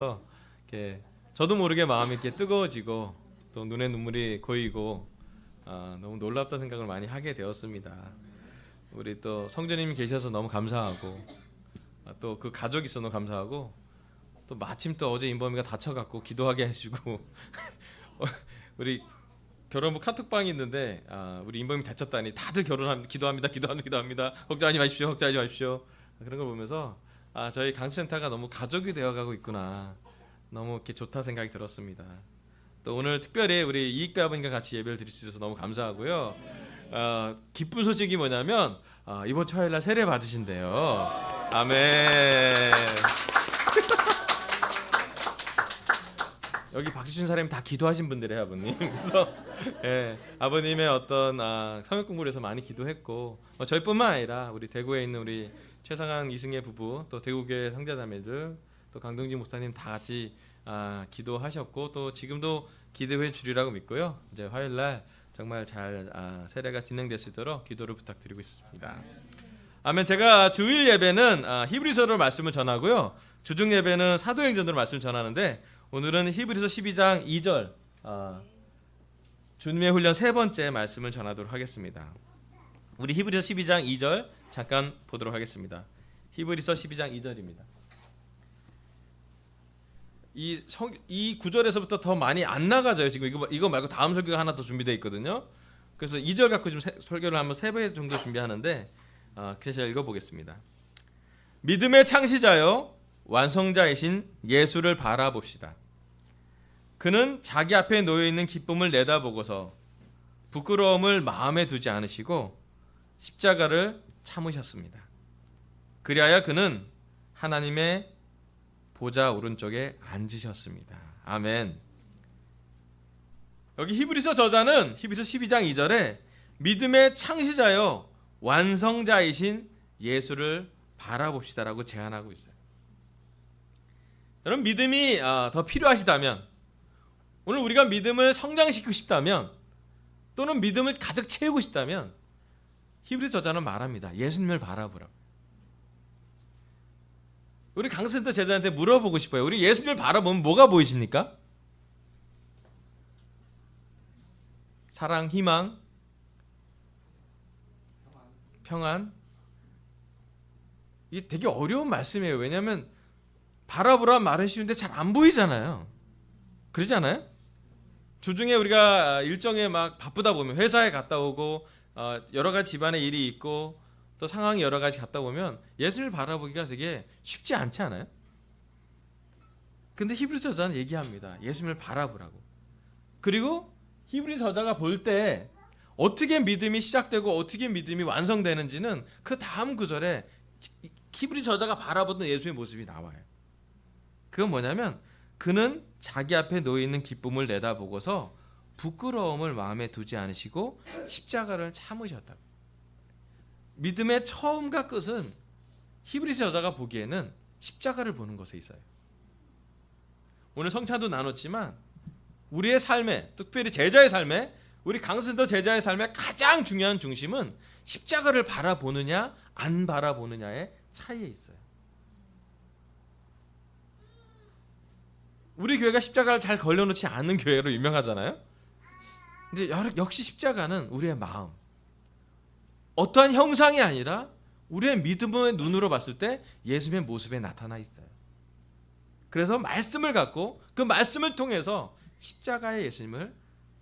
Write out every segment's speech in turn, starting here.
이렇게 저도 모르게 마음이 이렇게 뜨거워지고 또 눈에 눈물이 고이고 너무 놀랍다 생각을 많이 하게 되었습니다. 우리 또 성전님이 계셔서 너무 감사하고 또 그 가족이 있어 너무 감사하고 또 마침 또 어제 인범이가 다쳐갖고 기도하게 해주고 우리 결혼부 카톡방이 있는데 우리 인범이 다쳤다니 다들 기도합니다 걱정하지 마십시오 그런 걸 보면서 저희 강센터가 너무 가족이 되어가고 있구나, 너무 이렇게 좋다 생각이 들었습니다. 또 오늘 특별히 우리 이익배 아버님과 같이 예배를 드릴 수 있어서 너무 감사하고요. 기쁜 소식이 뭐냐면 이번 주 화요일날 세례 받으신대요. 아멘. 여기 박수 친 사람이 다 기도하신 분들이에요, 아버님. 그래서 아버님의 어떤 성역 공부를 해서 많이 기도했고 저희뿐만 아니라 우리 대구에 있는 우리 최상한 이승혜 부부, 또 대구교회 형제자매들, 또 강동지 목사님 다 같이 기도하셨고 또 지금도 기도해 주리라고 믿고요. 이제 화요일날 정말 잘 세례가 진행될 수 있도록 기도를 부탁드리고 있습니다. 아멘. 제가 주일 예배는 히브리서로 말씀을 전하고요. 주중 예배는 사도행전으로 말씀을 전하는데 오늘은 히브리서 12장 2절 주님의 훈련 세 번째 말씀을 전하도록 하겠습니다. 우리 히브리서 12장 2절 잠깐 보도록 하겠습니다. 히브리서 12장 2절입니다. 이 구절에서부터 더 많이 안 나가져요. 지금 이거 말고 다음 설교가 하나 더 준비되어 있거든요. 그래서 2절 갖고 좀 설교를 한번 3배 정도 준비하는데 제가 읽어보겠습니다. 믿음의 창시자요 완성자이신 예수를 바라봅시다. 그는 자기 앞에 놓여있는 기쁨을 내다보고서 부끄러움을 마음에 두지 않으시고 십자가를 참으셨습니다. 그리하여 그는 하나님의 보좌 오른쪽에 앉으셨습니다. 아멘. 여기 히브리서 저자는 히브리서 12장 2절에 믿음의 창시자요 완성자이신 예수를 바라봅시다라고 제안하고 있어요. 여러분, 믿음이 더 필요하시다면, 오늘 우리가 믿음을 성장시키고 싶다면, 또는 믿음을 가득 채우고 싶다면 히브리 저자는 말합니다. 예수님을 바라보라고. 우리 강센터 제자한테 물어보고 싶어요. 우리 예수님을 바라보면 뭐가 보이십니까? 사랑, 희망, 평안. 이게 되게 어려운 말씀이에요. 왜냐하면 바라보라 말은 쉬운데 잘 안 보이잖아요. 그러지 않아요? 주중에 우리가 일정에 막 바쁘다 보면 회사에 갔다 오고 여러 가지 집안에 일이 있고 또 상황이 여러 가지 갔다 보면 예수님을 바라보기가 되게 쉽지 않지 않아요? 근데 히브리서 저자는 얘기합니다. 예수님을 바라보라고. 그리고 히브리 저자가 볼 때 어떻게 믿음이 시작되고 어떻게 믿음이 완성되는지는 그 다음 구절에 히브리 저자가 바라보던 예수님의 모습이 나와요. 그건 뭐냐면 그는 자기 앞에 놓여있는 기쁨을 내다보고서 부끄러움을 마음에 두지 않으시고 십자가를 참으셨다고. 믿음의 처음과 끝은 히브리서 저자가 보기에는 십자가를 보는 것에 있어요. 오늘 성찬도 나눴지만 우리의 삶에, 특별히 제자의 삶에, 우리 강센터 제자의 삶의 가장 중요한 중심은 십자가를 바라보느냐 안 바라보느냐의 차이에 있어요. 우리 교회가 십자가를 잘 걸려놓지 않는 교회로 유명하잖아요. 근데 역시 십자가는 우리의 마음, 어떠한 형상이 아니라 우리의 믿음의 눈으로 봤을 때 예수님의 모습에 나타나 있어요. 그래서 말씀을 갖고 그 말씀을 통해서 십자가의 예수님을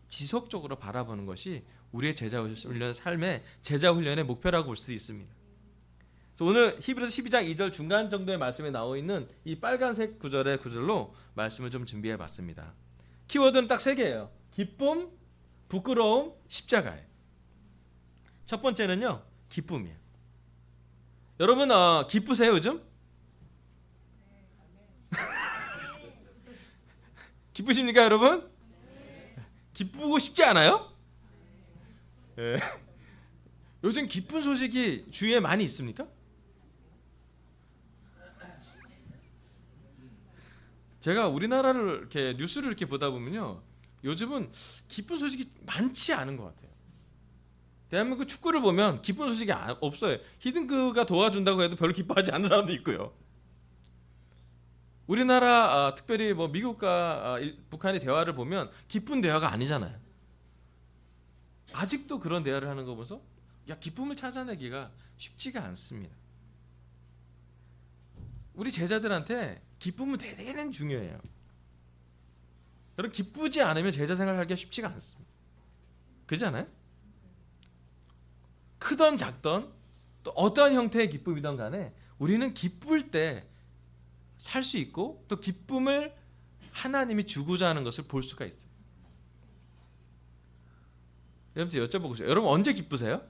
지속적으로 바라보는 것이 우리의 제자훈련 삶의 제자훈련의 목표라고 볼 수 있습니다. 그래서 오늘 히브리서 12장 2절 중간 정도의 말씀에 나와 있는 이 빨간색 구절의 구절로 말씀을 좀 준비해 봤습니다. 키워드는 딱 3개예요. 기쁨, 부끄러움, 십자가예요. 첫 번째는요, 기쁨이에요. 여러분 기쁘세요 요즘? 기쁘십니까 여러분? 기쁘고 싶지 않아요? 네. 요즘 기쁜 소식이 주위에 많이 있습니까? 제가 우리나라를 이렇게 뉴스를 이렇게 보다 보면요, 요즘은 기쁜 소식이 많지 않은 것 같아요. 대한민국 축구를 보면 기쁜 소식이 없어요. 히딩크가 도와준다고 해도 별로 기뻐하지 않는 사람도 있고요. 우리나라 특별히 뭐 미국과 북한의 대화를 보면 기쁜 대화가 아니잖아요. 아직도 그런 대화를 하는 거 보면서 기쁨을 찾아내기가 쉽지가 않습니다. 우리 제자들한테 기쁨은 대단히 중요해요. 여러분 기쁘지 않으면 제자 생활하기가 쉽지가 않습니다. 그렇잖아요? 크던 작던 또 어떠한 형태의 기쁨이든 간에 우리는 기쁠 때 살 수 있고 또 기쁨을 하나님이 주고자 하는 것을 볼 수가 있어요. 여러분들 여쭤보고 싶어요. 여러분 언제 기쁘세요?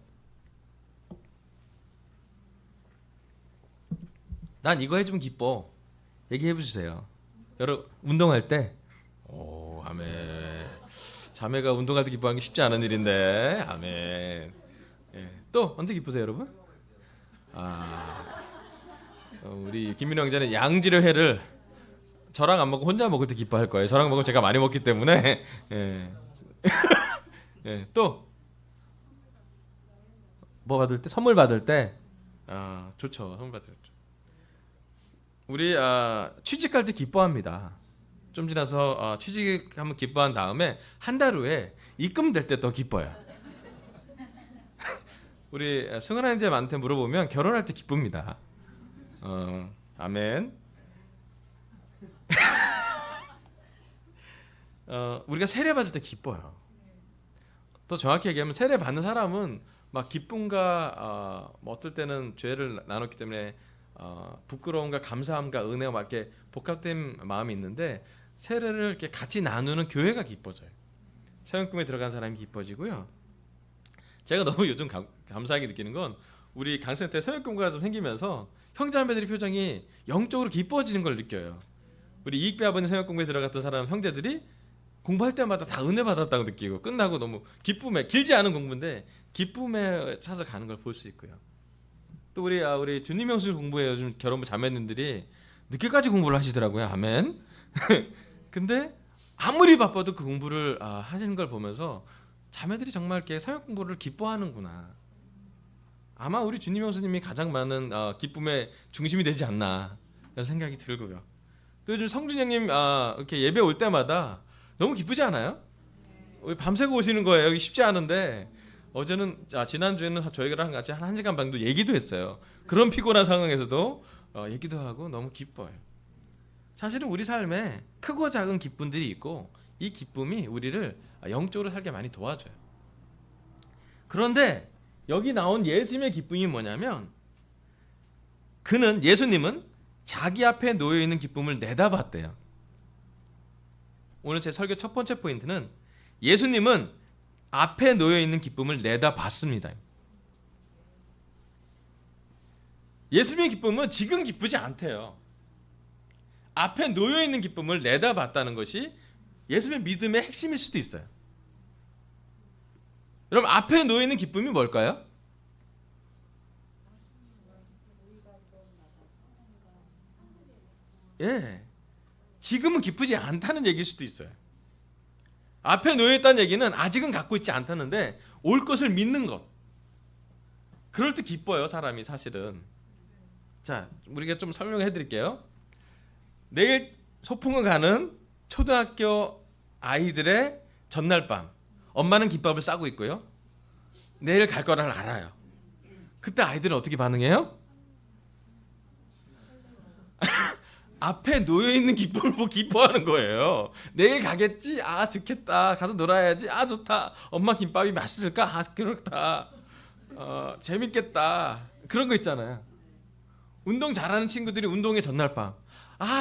난 이거 해주면 기뻐. 얘기해 주세요. 여러분 운동할 때. 오 아멘. 자매가 운동할 때 기뻐하는 게 쉽지 않은 일인데. 아멘. 예. 또 언제 기쁘세요 여러분? 우리 김민호 형제는 양지려회를 저랑 안 먹고 혼자 먹을 때 기뻐할 거예요. 저랑 먹으면 제가 많이 먹기 때문에. 예. 예. 또 뭐 받을 때? 선물 받을 때. 좋죠. 선물 받을 때. 우리 취직할 때 기뻐합니다. 좀 지나서 취직하면 기뻐한 다음에 한 달 후에 입금될 때 더 기뻐요. 우리 승은아 형제한테 물어보면 결혼할 때 기쁩니다. 아멘. 우리가 세례 받을 때 기뻐요. 또 정확히 얘기하면 세례 받는 사람은 막 기쁨과 뭐 어떨 때는 죄를 나눴기 때문에 부끄러움과 감사함과 은혜와 막 이렇게 복합된 마음이 있는데 세례를 이렇게 같이 나누는 교회가 기뻐져요. 세원꿈에 들어간 사람이 기뻐지고요. 제가 너무 요즘 감사하게 느끼는 건 우리 강생 때 세원꿈가 좀 생기면서 형제자매들의 표정이 영적으로 기뻐지는 걸 느껴요. 우리 이익배 아버님 세원꿈에 들어갔던 사람 형제들이 공부할 때마다 다 은혜 받았다고 느끼고 끝나고 너무 기쁨에 길지 않은 공부인데 기쁨에 차서 가는 걸 볼 수 있고요. 또 우리 주님 명술 공부에 요즘 결혼부 자매님들이 늦게까지 공부를 하시더라고요. 아멘. 근데 아무리 바빠도 그 공부를 하시는 걸 보면서 자매들이 정말 이렇게 사역 공부를 기뻐하는구나. 아마 우리 주님 형수님이 가장 많은 기쁨의 중심이 되지 않나 이런 생각이 들고요. 또 요즘 성준 형님 이렇게 예배 올 때마다 너무 기쁘지 않아요? 밤새고 오시는 거예요. 여기 쉽지 않은데 어제는 지난주에는 저희랑 같이 한 1시간 반도 얘기도 했어요. 그런 피곤한 상황에서도 얘기도 하고 너무 기뻐요. 사실은 우리 삶에 크고 작은 기쁨들이 있고 이 기쁨이 우리를 영적으로 살게 많이 도와줘요. 그런데 여기 나온 예수님의 기쁨이 뭐냐면 예수님은 자기 앞에 놓여 있는 기쁨을 내다봤대요. 오늘 제 설교 첫 번째 포인트는 예수님은 앞에 놓여 있는 기쁨을 내다봤습니다. 예수님의 기쁨은 지금 기쁘지 않대요. 앞에 놓여 있는 기쁨을 내다봤다는 것이 예수님의 믿음의 핵심일 수도 있어요. 여러분 앞에 놓여 있는 기쁨이 뭘까요? 예, 지금은 기쁘지 않다는 얘기일 수도 있어요. 앞에 놓여 있다는 얘기는 아직은 갖고 있지 않다는데 올 것을 믿는 것. 그럴 때 기뻐요 사람이 사실은. 자, 우리가 좀 설명해 드릴게요. 내일 소풍을 가는 초등학교 아이들의 전날 밤 엄마는 김밥을 싸고 있고요. 내일 갈 거를 알아요. 그때 아이들은 어떻게 반응해요? 앞에 놓여있는 기쁨을 보고 기뻐하는 거예요. 내일 가겠지? 좋겠다. 가서 놀아야지. 좋다. 엄마 김밥이 맛있을까? 그렇다. 재밌겠다. 그런 거 있잖아요. 운동 잘하는 친구들이 운동의 전날 밤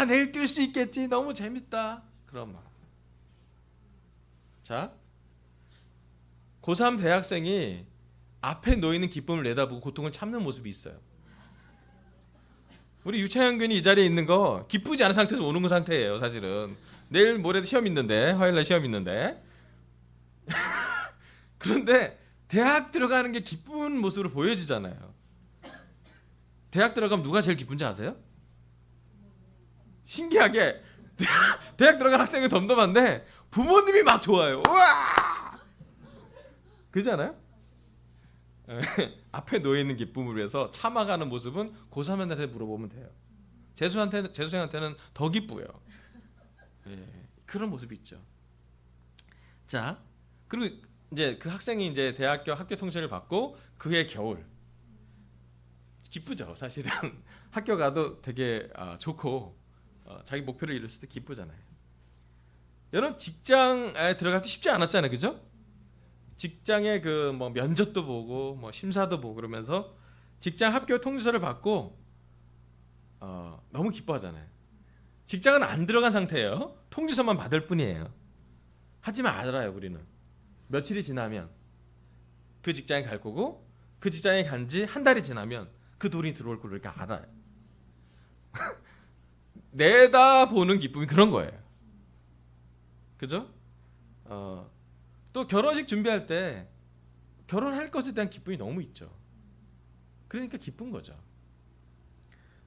내일 뛸 수 있겠지. 너무 재밌다. 그런 마음. 자, 고3 대학생이 앞에 놓이는 기쁨을 내다보고 고통을 참는 모습이 있어요. 우리 유채영 군이 이 자리에 있는 거 기쁘지 않은 상태에서 오는 거 상태예요. 사실은 내일 모레도 시험 있는데 화요일날 시험 있는데 그런데 대학 들어가는 게 기쁜 모습으로 보여지잖아요. 대학 들어가면 누가 제일 기쁜지 아세요? 신기하게 대학 들어간 학생은 덤덤한데 부모님이 막 좋아요. 우와! 그잖아요? 앞에 놓여 있는 기쁨을 위해서 참아가는 모습은 고3한테 물어보면 돼요. 재수생한테는 더 기뻐요. 예, 그런 모습이 있죠. 자, 그리고 이제 그 학생이 이제 대학교 학교 통신을 받고 그해 겨울 기쁘죠. 사실은 학교 가도 되게 좋고 자기 목표를 이뤘을 때 기쁘잖아요. 여러분 직장에 들어갈 때 쉽지 않았잖아요, 그죠? 직장에 그 뭐 면접도 보고 뭐 심사도 보고 그러면서 직장 합격 통지서를 받고 너무 기뻐하잖아요. 직장은 안 들어간 상태예요. 통지서만 받을 뿐이에요. 하지만 알아요, 우리는 며칠이 지나면 그 직장에 갈 거고 그 직장에 간 지 한 달이 지나면 그 돈이 들어올 걸 우리가 알아요. 내다보는 기쁨이 그런 거예요. 그죠? 또 결혼식 준비할 때 결혼할 것에 대한 기쁨이 너무 있죠. 그러니까 기쁜 거죠.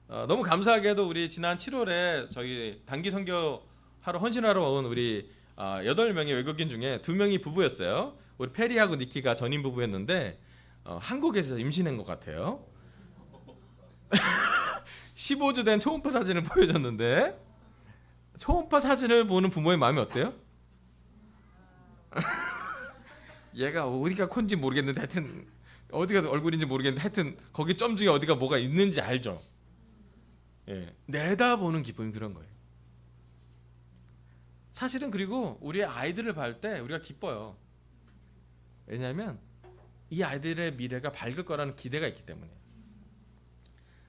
너무 감사하게도 우리 지난 7월에 저희 단기 선교하러 헌신하러 온 우리 8명의 외국인 중에 2명이 부부였어요. 우리 페리하고 니키가 전임 부부였는데 한국에서 임신한 것 같아요. 15주 된 초음파 사진을 보여줬는데 초음파 사진을 보는 부모의 마음이 어때요? 얘가 어디가 콘지 모르겠는데 하여튼 어디가 얼굴인지 모르겠는데 하여튼 거기 점 중에 어디가 뭐가 있는지 알죠. 예, 내다보는 기쁨이 그런 거예요. 사실은 그리고 우리 아이들을 볼 때 우리가 기뻐요. 왜냐하면 이 아이들의 미래가 밝을 거라는 기대가 있기 때문에.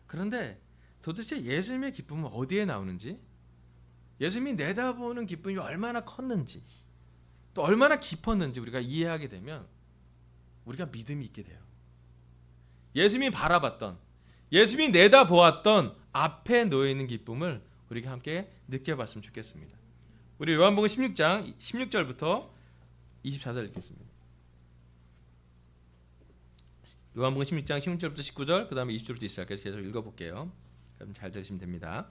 그런데 도대체 예수님의 기쁨은 어디에 나오는지, 예수님이 내다보는 기쁨이 얼마나 컸는지, 또 얼마나 깊었는지 우리가 이해하게 되면 우리가 믿음이 있게 돼요. 예수님이 바라봤던, 예수님이 내다보았던 앞에 놓여 있는 기쁨을 우리가 함께 느껴봤으면 좋겠습니다. 우리 요한복음 16장 16절부터 24절 읽겠습니다. 요한복음 16장 16절부터 19절, 그 다음에 20절부터 24절까지 계속 읽어볼게요. 그럼 잘 들으시면 됩니다.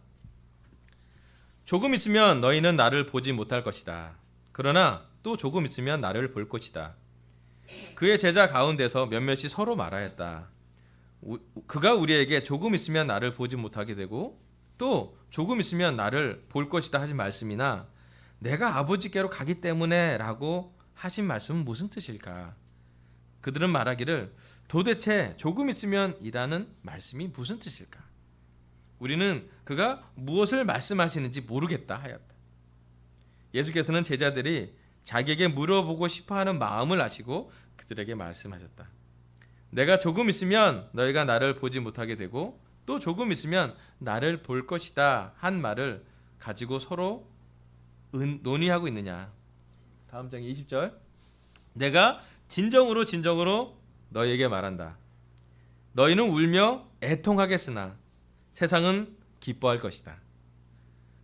조금 있으면 너희는 나를 보지 못할 것이다. 그러나 또 조금 있으면 나를 볼 것이다. 그의 제자 가운데서 몇몇이 서로 말하였다. 그가 우리에게 조금 있으면 나를 보지 못하게 되고 또 조금 있으면 나를 볼 것이다 하신 말씀이나 내가 아버지께로 가기 때문에 라고 하신 말씀은 무슨 뜻일까? 그들은 말하기를 도대체 조금 있으면 이라는 말씀이 무슨 뜻일까? 우리는 그가 무엇을 말씀하시는지 모르겠다 하였다. 예수께서는 제자들이 자기에게 물어보고 싶어하는 마음을 아시고 그들에게 말씀하셨다. 내가 조금 있으면 너희가 나를 보지 못하게 되고 또 조금 있으면 나를 볼 것이다 한 말을 가지고 서로 논의하고 있느냐. 다음 장 20절. 내가 진정으로 너희에게 말한다. 너희는 울며 애통하겠으나 세상은 기뻐할 것이다.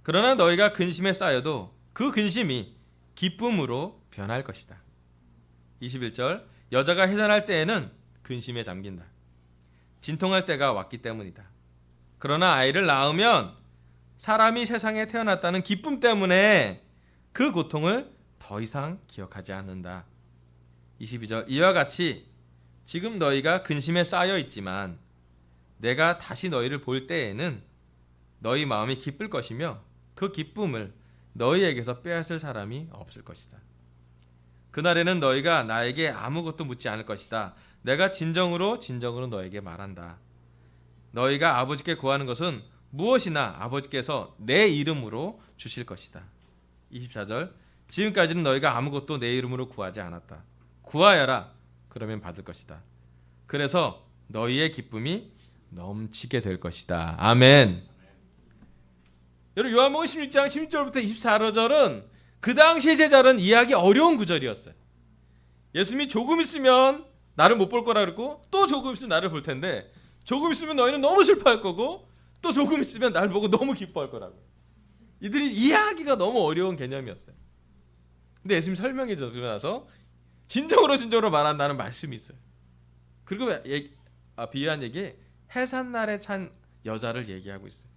그러나 너희가 근심에 쌓여도 그 근심이 기쁨으로 변할 것이다. 21절. 여자가 해산할 때에는 근심에 잠긴다. 진통할 때가 왔기 때문이다. 그러나 아이를 낳으면 사람이 세상에 태어났다는 기쁨 때문에 그 고통을 더 이상 기억하지 않는다. 22절. 이와 같이 지금 너희가 근심에 쌓여 있지만 내가 다시 너희를 볼 때에는 너희 마음이 기쁠 것이며 그 기쁨을 너희에게서 빼앗을 사람이 없을 것이다. 그날에는 너희가 나에게 아무것도 묻지 않을 것이다. 내가 진정으로 너에게 말한다. 너희가 아버지께 구하는 것은 무엇이나 아버지께서 내 이름으로 주실 것이다. 24절. 지금까지는 너희가 아무것도 내 이름으로 구하지 않았다. 구하여라. 그러면 받을 것이다. 그래서 너희의 기쁨이 넘치게 될 것이다. 아멘. 여러분 요한복음 16장 16절부터 24절은 그 당시 제자들은 이해하기 어려운 구절이었어요. 예수님이 조금 있으면 나를 못 볼 거라 그랬고 또 조금 있으면 나를 볼 텐데 조금 있으면 너희는 너무 슬퍼할 거고 또 조금 있으면 나를 보고 너무 기뻐할 거라고. 이들이 이해하기가 너무 어려운 개념이었어요. 근데 예수님이 설명해 주고 나서 진정으로 말한다는 말씀이 있어요. 그리고 비유한 얘기 해산날에 찬 여자를 얘기하고 있어요.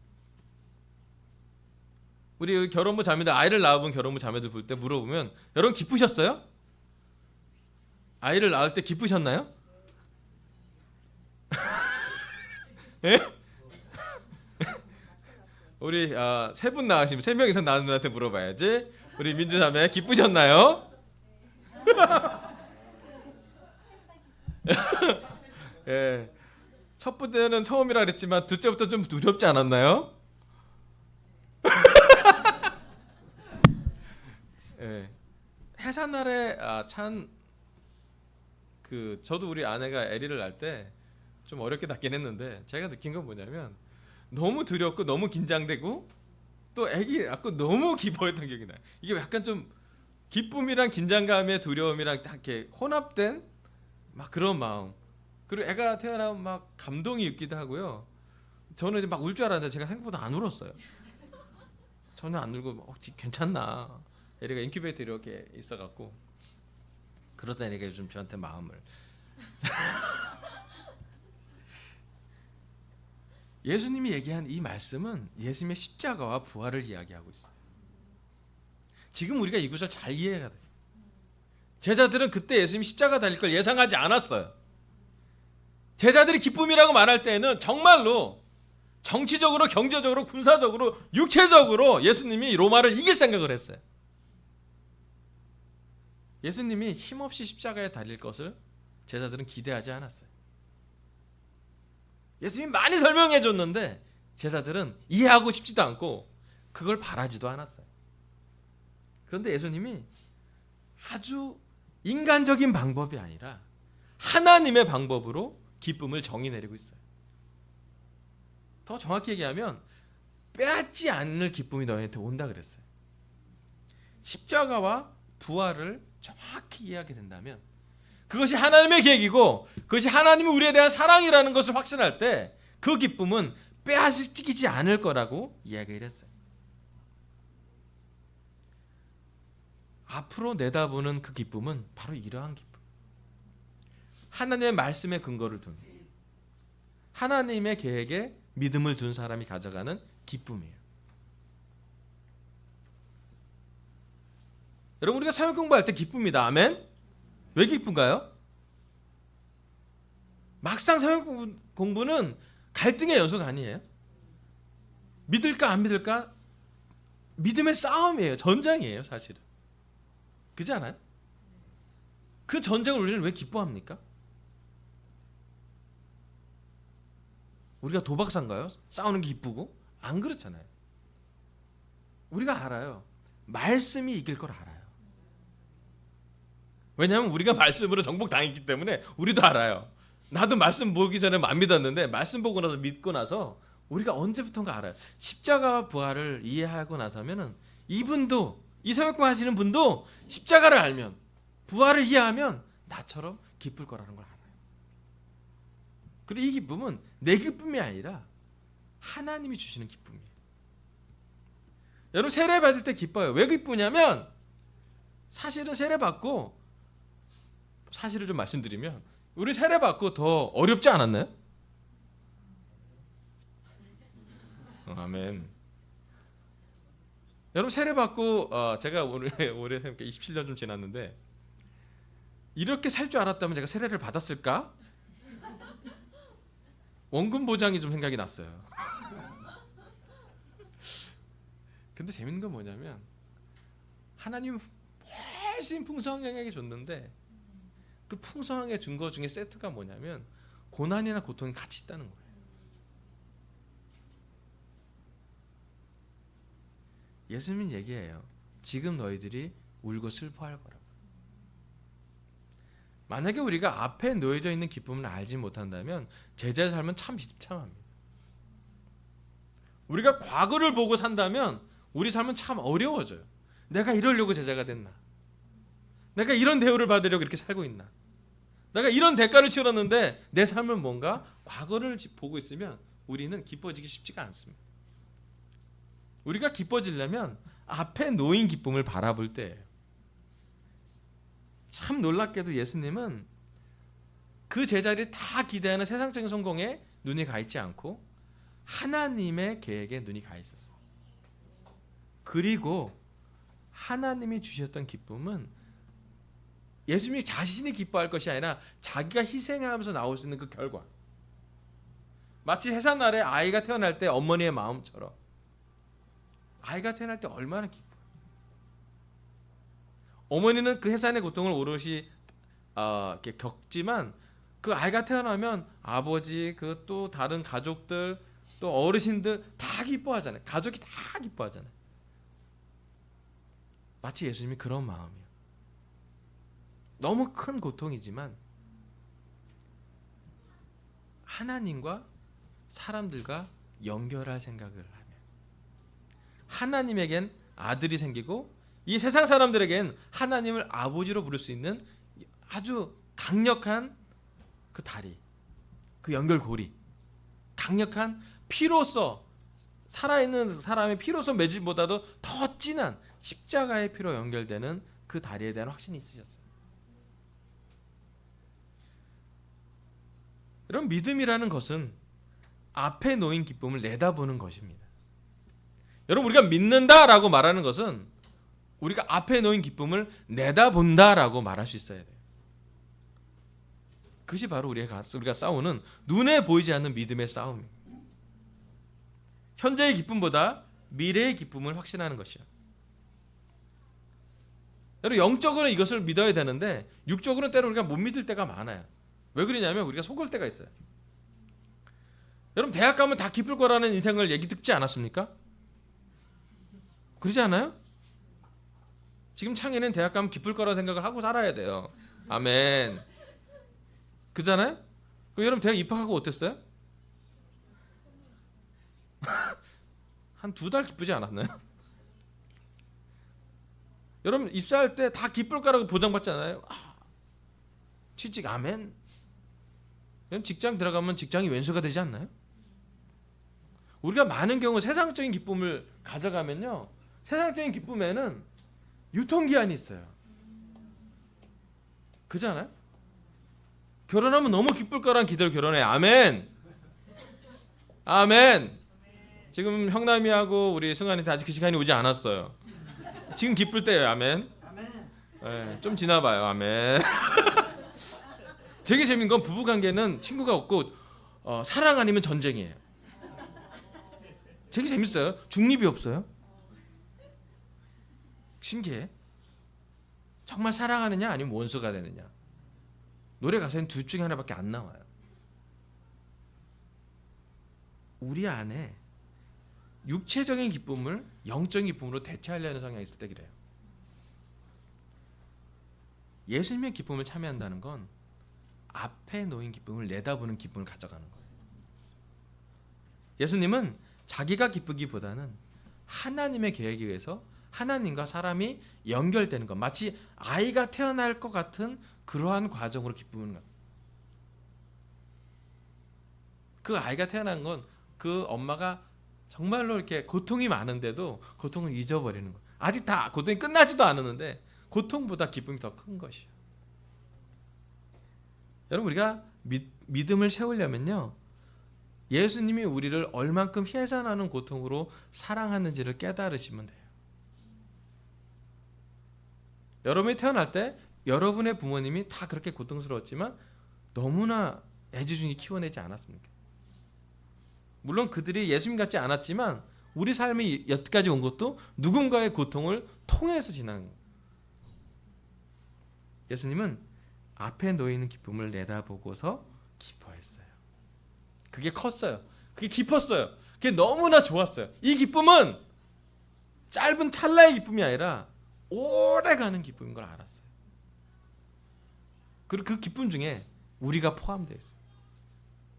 우리 결혼부 자매들 아이를 낳아본 결혼부 자매들 볼 때 물어보면 여러분 기쁘셨어요? 아이를 낳을 때 기쁘셨나요? 예? 우리 세 분 나으시면 3명 이상 나은 분한테 물어봐야지. 우리 민주자매 기쁘셨나요? 예. 첫 번째는 처음이라 그랬지만 둘째부터 좀 두렵지 않았나요? 예. 해산날에 저도 우리 아내가 애리를 낳을 때 좀 어렵게 낳긴 했는데 제가 느낀 건 뭐냐면 너무 두렵고 너무 긴장되고 또 애기 낳고 너무 기뻐했던 기억이 나요. 이게 약간 좀 기쁨이랑 긴장감의 두려움이랑 딱 이렇게 혼합된 막 그런 마음. 그리고 애가 태어나면 막 감동이 있기도 하고요. 저는 이제 막 울 줄 알았는데 제가 생각보다 안 울었어요. 전혀 안 울고 괜찮나. 애리가 인큐베이터 이렇게 있어갖고 그러다 애리가 요즘 저한테 마음을 예수님이 얘기한 이 말씀은 예수님의 십자가와 부활을 이야기하고 있어요. 지금 우리가 이 구절 잘 이해해야 돼요. 제자들은 그때 예수님이 십자가 달릴 걸 예상하지 않았어요. 제자들이 기쁨이라고 말할 때에는 정말로 정치적으로, 경제적으로, 군사적으로, 육체적으로 예수님이 로마를 이길 생각을 했어요. 예수님이 힘없이 십자가에 달릴 것을 제자들은 기대하지 않았어요. 예수님이 많이 설명해 줬는데 제자들은 이해하고 싶지도 않고 그걸 바라지도 않았어요. 그런데 예수님이 아주 인간적인 방법이 아니라 하나님의 방법으로 기쁨을 정의 내리고 있어요. 더 정확히 얘기하면 빼앗지 않을 기쁨이 너희한테 온다 그랬어요. 십자가와 부활을 정확히 이해하게 된다면 그것이 하나님의 계획이고 그것이 하나님이 우리에 대한 사랑이라는 것을 확신할 때 그 기쁨은 빼앗기지 않을 거라고 이야기를 했어요. 앞으로 내다보는 그 기쁨은 바로 이러한 기쁨. 하나님의 말씀에 근거를 둔, 하나님의 계획에 믿음을 둔 사람이 가져가는 기쁨이에요. 여러분, 우리가 사역 공부할 때 기쁩니다. 아멘? 왜 기쁜가요? 막상 사역 공부는 갈등의 연속 아니에요? 믿을까 안 믿을까? 믿음의 싸움이에요. 전쟁이에요, 사실은. 그렇지 않아요? 그 전쟁을 우리는 왜 기뻐합니까? 우리가 도박사인가요? 싸우는 게 기쁘고? 안 그렇잖아요. 우리가 알아요. 말씀이 이길 걸 알아요. 왜냐하면 우리가 말씀으로 정복당했기 때문에 우리도 알아요. 나도 말씀 보기 전에 안 믿었는데 말씀 보고 나서 믿고 나서 우리가 언제부턴가 알아요. 십자가와 부활을 이해하고 나서면은 이분도, 이 사역과 하시는 분도 십자가를 알면, 부활을 이해하면 나처럼 기쁠 거라는 걸 알아요. 그리고 이 기쁨은 내 기쁨이 아니라 하나님이 주시는 기쁨이에요. 여러분, 세례 받을 때 기뻐요. 왜 기쁘냐면 사실은 세례 받고, 사실을 좀 말씀드리면 우리 세례 받고 더 어렵지 않았나요? 아멘. 여러분, 세례 받고 제가 올해 생 27년 좀 지났는데 이렇게 살 줄 알았다면 제가 세례를 받았을까? 원금 보장이 좀 생각이 났어요. 근데 재밌는 건 뭐냐면 하나님 훨씬 풍성하게 줬는데 그 풍성하게 준 거 중에 세트가 뭐냐면 고난이나 고통이 같이 있다는 거예요. 예수님은 얘기해요. 지금 너희들이 울고 슬퍼할 거라고. 만약에 우리가 앞에 놓여져 있는 기쁨을 알지 못한다면 제자의 삶은 참 비참합니다. 우리가 과거를 보고 산다면 우리 삶은 참 어려워져요. 내가 이러려고 제자가 됐나? 내가 이런 대우를 받으려고 이렇게 살고 있나? 내가 이런 대가를 치렀는데 내 삶은 뭔가 과거를 보고 있으면 우리는 기뻐지기 쉽지가 않습니다. 우리가 기뻐지려면 앞에 놓인 기쁨을 바라볼 때예요. 참 놀랍게도 예수님은 그 제자들이 다 기대하는 세상적인 성공에 눈이 가 있지 않고 하나님의 계획에 눈이 가 있었어요. 그리고 하나님이 주셨던 기쁨은 예수님이 자신이 기뻐할 것이 아니라 자기가 희생하면서 나올 수 있는 그 결과. 마치 해산날에 아이가 태어날 때 어머니의 마음처럼 아이가 태어날 때 얼마나 기뻐요. 어머니는 그 해산의 고통을 오롯이 이렇게 겪지만 그 아이가 태어나면 아버지 그 또 다른 가족들 또 어르신들 다 기뻐하잖아요. 가족이 다 기뻐하잖아요. 마치 예수님이 그런 마음이에요. 너무 큰 고통이지만 하나님과 사람들과 연결할 생각을 하면 하나님에겐 아들이 생기고 이 세상 사람들에겐 하나님을 아버지로 부를 수 있는 아주 강력한 그 다리, 그 연결고리, 강력한 피로서 살아있는 사람의 피로서 맺음보다도 더 진한 십자가의 피로 연결되는 그 다리에 대한 확신이 있으셨어요. 여러분, 믿음이라는 것은 앞에 놓인 기쁨을 내다보는 것입니다. 여러분, 우리가 믿는다라고 말하는 것은 우리가 앞에 놓인 기쁨을 내다본다라고 말할 수 있어야 돼요. 그것이 바로 우리가 싸우는 눈에 보이지 않는 믿음의 싸움입니다. 현재의 기쁨보다 미래의 기쁨을 확신하는 것이요. 여러분, 영적으로는 이것을 믿어야 되는데 육적으로는 때로 우리가 못 믿을 때가 많아요. 왜 그러냐면 우리가 속을 때가 있어요. 여러분, 대학 가면 다 기쁠 거라는 인생을 얘기 듣지 않았습니까? 그러지 않아요? 지금 창에는 대학 가면 기쁠 거라는 생각을 하고 살아야 돼요. 아멘. 그잖아요? 여러분, 대학 입학하고 어땠어요? 한 2달 기쁘지 않았나요? 여러분, 입사할 때 다 기쁠 거라고 보장받잖아요. 취직, 아멘. 여러분, 직장 들어가면 직장이 왼수가 되지 않나요? 우리가 많은 경우 세상적인 기쁨을 가져가면요, 세상적인 기쁨에는 유통기한이 있어요. 그잖아요? 결혼하면 너무 기쁠 거란 기대로 결혼해. 아멘. 아멘. 지금 형남이하고 우리 승환이한테 아직 그 시간이 오지 않았어요. 지금 기쁠 때예요. 아멘. 네, 좀 지나봐요. 아멘. 되게 재밌는 건 부부관계는 친구가 없고 사랑 아니면 전쟁이에요. 되게 재밌어요. 중립이 없어요. 신기해. 정말 사랑하느냐 아니면 원수가 되느냐. 노래 가사에는 둘 중에 하나밖에 안 나와요. 우리 안에 육체적인 기쁨을 영적인 기쁨으로 대체하려는 성향이 있을 때 그래요. 예수님의 기쁨을 참여한다는 건 앞에 놓인 기쁨을 내다보는 기쁨을 가져가는 거예요. 예수님은 자기가 기쁘기보다는 하나님의 계획에 의해서 하나님과 사람이 연결되는 것, 마치 아이가 태어날 것 같은 그러한 과정으로 기쁘는 것. 그 아이가 태어난 건 그 엄마가 정말로 이렇게 고통이 많은데도 고통을 잊어버리는 것. 아직 다 고통이 끝나지도 않았는데 고통보다 기쁨이 더 큰 것이에요. 여러분, 우리가 믿음을 세우려면요, 예수님이 우리를 얼만큼 해산하는 고통으로 사랑하는지를 깨달으시면 돼요. 여러분이 태어날 때 여러분의 부모님이 다 그렇게 고통스러웠지만 너무나 애지중지 키워내지 않았습니까? 물론 그들이 예수님 같지 않았지만 우리 삶이 여기까지 온 것도 누군가의 고통을 통해서 지난 거예요. 예수님은 앞에 놓이는 기쁨을 내다보고서 기뻐했어요. 그게 컸어요. 그게 깊었어요. 그게 너무나 좋았어요. 이 기쁨은 짧은 찰나의 기쁨이 아니라 오래가는 기쁨인 걸 알았어요. 그리고 그 기쁨 중에 우리가 포함되어 있어요.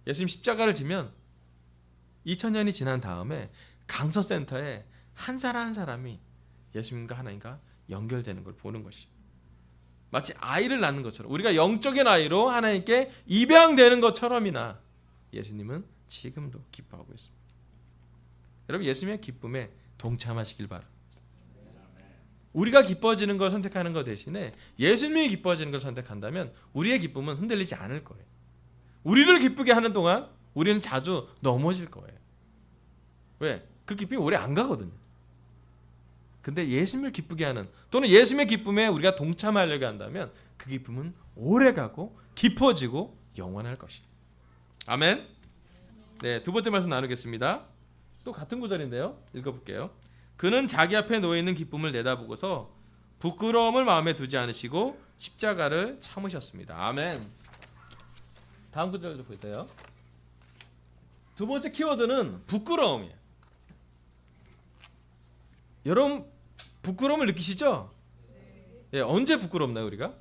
예수님 십자가를 지면 2000년이 지난 다음에 강서센터에 한 사람 한 사람이 예수님과 하나님과 연결되는 걸 보는 것이죠. 마치 아이를 낳는 것처럼, 우리가 영적인 아이로 하나님께 입양되는 것처럼이나 예수님은 지금도 기뻐하고 있습니다. 여러분, 예수님의 기쁨에 동참하시길 바랍니다. 우리가 기뻐지는 걸 선택하는 것 대신에 예수님이 기뻐지는 걸 선택한다면 우리의 기쁨은 흔들리지 않을 거예요. 우리를 기쁘게 하는 동안 우리는 자주 넘어질 거예요. 왜? 그 기쁨이 오래 안 가거든요. 근데 예수님을 기쁘게 하는, 또는 예수님의 기쁨에 우리가 동참하려고 한다면 그 기쁨은 오래 가고 깊어지고 영원할 것이에요. 아멘. 네, 두 번째 말씀 나누겠습니다. 또 같은 구절인데요. 읽어볼게요. 그는 자기 앞에 놓여 있는 기쁨을 내다보고서 부끄러움을 마음에 두지 않으시고 십자가를 참으셨습니다. 아멘. 다음 구절 좀 보세요. 두 번째 키워드는 부끄러움이에요. 여러분 부끄러움을 느끼시죠? 예, 언제 부끄럽나요 우리가?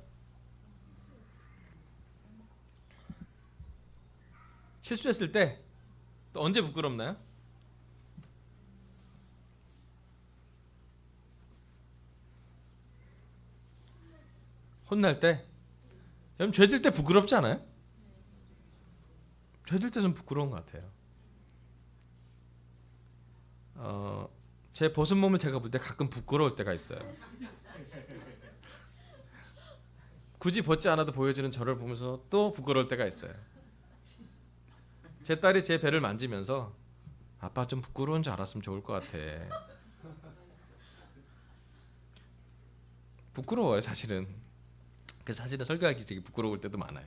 실수했을 때. 또 언제 부끄럽나요? 혼날 때. 여러분 죄질 때 부끄럽지 않아요? 죄질 때 좀 부끄러운 것 같아요. 제 벗은 몸을 제가 볼 때 가끔 부끄러울 때가 있어요. 굳이 벗지 않아도 보여주는 저를 보면서 또 부끄러울 때가 있어요. 제 딸이 제 배를 만지면서 아빠 좀 부끄러운 줄 알았으면 좋을 것 같아. 부끄러워요 사실은. 그래서 사실은 설교하기 되게 부끄러울 때도 많아요.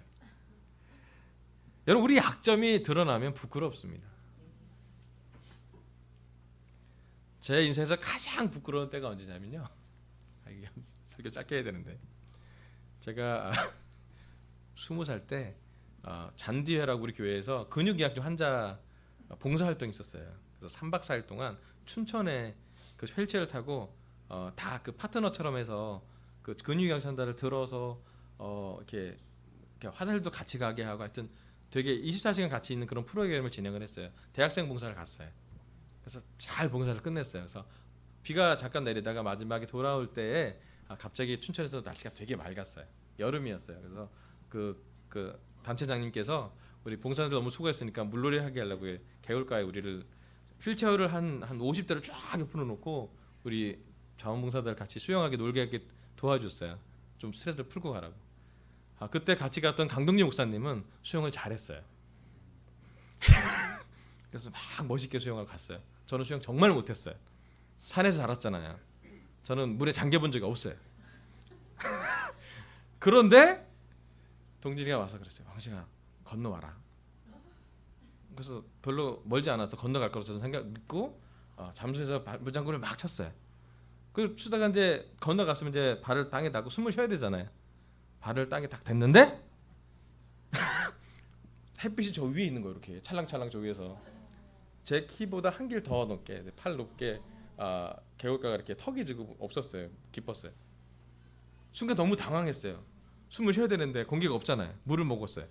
여러분 우리 약점이 드러나면 부끄럽습니다. 제 인생에서 가장 부끄러운 때가 언제냐면요. 이게 설교 짧게 해야 되는데 제가 20살 때 잔디회라고 우리 교회에서 근육이학종 환자 봉사활동이 있었어요. 그래서 3박 4일 동안 춘천에 그 휠체어를 타고 다 그 파트너처럼 해서 그 근육이학종 환자를 들어서 이렇게 화살도 같이 가게 하고 하여튼 되게 24시간 같이 있는 그런 프로그램을 진행을 했어요. 대학생 봉사를 갔어요. 그래서 잘 봉사를 끝냈어요. 그래서 비가 잠깐 내리다가 마지막에 돌아올 때에 갑자기 춘천에서 날씨가 되게 맑았어요. 여름이었어요. 그래서 그 단체장님께서 우리 봉사들 너무 수고했으니까 물놀이 하게 하려고 개울가에 우리를 휠체어를 한 50대를 쫙 옆으로 놓고 우리 자원봉사들 같이 수영하게 놀게 하게 도와줬어요. 좀 스트레스를 풀고 가라고. 그때 같이 갔던 강동리 목사님은 수영을 잘했어요. 그래서 막 멋있게 수영하고 갔어요. 저는 수영 정말 못했어요. 산에서 자랐잖아요. 저는 물에 잠겨본 적이 없어요. 그런데 동진이가 와서 그랬어요. 황식아 건너와라. 그래서 별로 멀지 않아서 건너갈 거라고 저는 믿고 잠수해서 물장구를 막 쳤어요. 그 추다가 이제 건너갔으면 이제 발을 땅에 닿고 숨을 쉬어야 되잖아요. 발을 땅에 딱 댔는데 햇빛이 저 위에 있는 거예요. 이렇게 찰랑찰랑 저 위에서 제 키보다 한 길 더 높게 팔 높게 개울가가 이렇게 턱이 지고 없었어요. 깊었어요. 순간 너무 당황했어요. 숨을 쉬어야 되는데 공기가 없잖아요. 물을 먹었어요.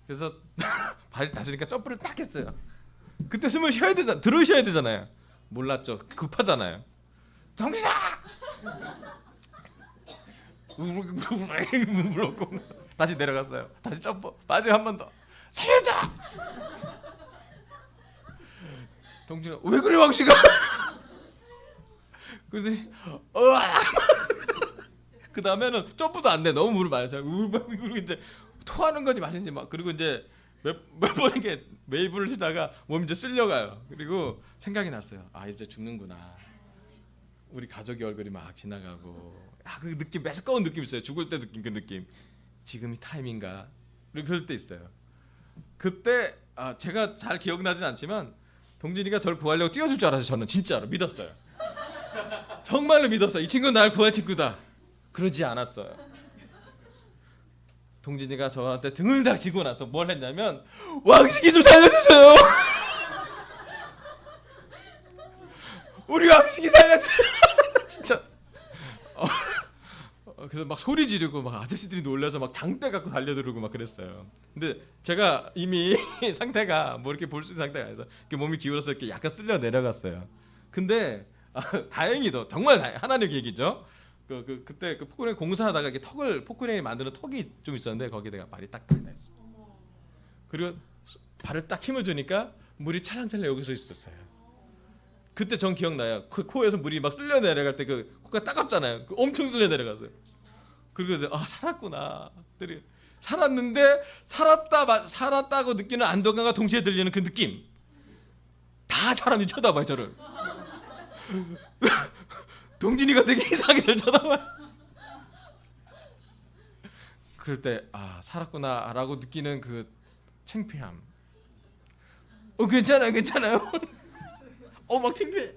그래서 발이 다치니까 점프를 딱 했어요. 그때 숨을 쉬어야 되잖아. 들으셔야 되잖아요. 몰랐죠. 급하잖아요. 정신아! 물었고 다시 내려갔어요. 다시 점프. 마지막 한 번 더. 살려줘! 동진아 왜 그래 왕씨가? 그러더니 그 다음에는 점프도 안 돼. 너무 물을 많이 차. 그리고 이제 토하는 건지 마신지 막 그리고 이제 몇 번 이렇게 웨이브를 치다가 몸이 이제 쓸려가요. 그리고 생각이 났어요. 이제 죽는구나. 우리 가족의 얼굴이 막 지나가고 그 느낌 매스꺼운 느낌 있어요. 죽을 때 느낌 그 느낌. 지금이 타임인가? 그럴 때 있어요. 그때 제가 잘 기억나진 않지만 동진이가 저를 구하려고 뛰어줄 줄 알았어요. 저는 진짜로 믿었어요. 정말로 믿었어요. 이 친구는 날 구할 친구다. 그러지 않았어요. 동진이가 저한테 등을 다 지고 나서 뭘 했냐면 왕식이 좀 살려주세요. 우리 왕식이 살려주세요. 진짜. 그래서 막 소리 지르고 막 아저씨들이 놀라서 막 장대 갖고 달려들고 막 그랬어요. 근데 제가 이미 상태가 뭐 이렇게 볼 수 있는 상태가 아니라서 이렇게 몸이 기울어서 이렇게 약간 쓸려 내려갔어요. 근데 다행히도 정말 하나님 계획이죠. 그때 그 포크레인 공사하다가 이렇게 턱을 포크레인이 만드는 턱이 좀 있었는데 거기다가 발이 딱 닿았어. 그리고 발을 딱 힘을 주니까 물이 찰랑찰랑 여기서 있었어요. 그때 전 기억나요. 코에서 물이 막 쓸려 내려갈 때 그 코가 따갑잖아요. 엄청 쓸려 내려갔어요. 그리고 살았구나. 살았는데 살았다고 느끼는 안도감과 동시에 들리는 그 느낌. 다 사람이 쳐다봐요 저를. 동진이가 되게 이상하게 잘 쳐다봐요. 그럴 때 살았구나라고 느끼는 그 창피함. 괜찮아요. 막 창피해.